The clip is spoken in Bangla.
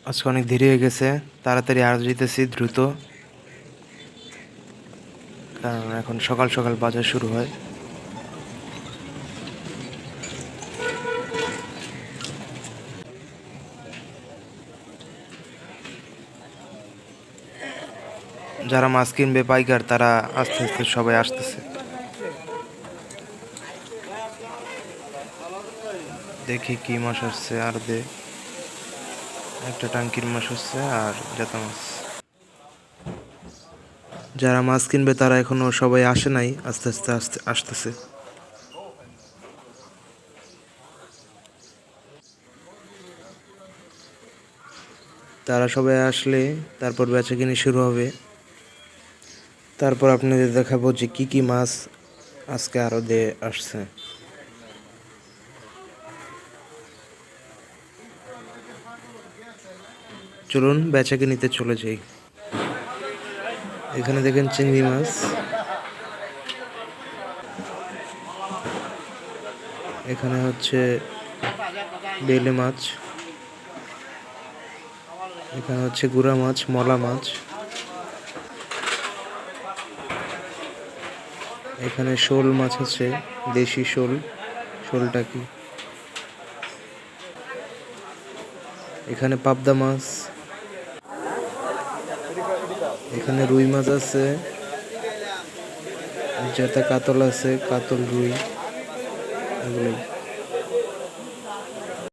আজকে অনেক দেরি হয়ে গেছে, তাড়াতাড়ি আর যেতেছি দ্রুত, কারণ এখন সকাল সকাল বাজার শুরু হয়। যারা মাছ কিনবে পাইকার, তারা আস্তে আস্তে সবাই আসতেছে। দেখি কি মাছ আসছে, আর একটা টাঙ্কির মাছ আসছে আর জাতা মাছ। যারা মাছ কিনবে তারা এখনো সবাই আসে নাই, আস্তে আস্তে আসতেছে। তারা সবাই আসলে তারপর বেচাকিনি শুরু হবে। তারপর আপনাদের দেখাবো যে কি কি মাছ আজকে আড়তে আসছে। চলুন বেচাকিনিতে চলে যাই। এখানে দেখেন চিংড়ি মাছ, এখানে হচ্ছে বেলে মাছ, এখানে হচ্ছে গুড়া মাছ, মলা মাছ, এখানে শোল মাছ আছে, দেশি শোল, শোলটা কি, এখানে পাবদা মাছ, এখানে রুই মাছ আছে, যেটা কাতল আছে, কাতল রুই, এগুলোই।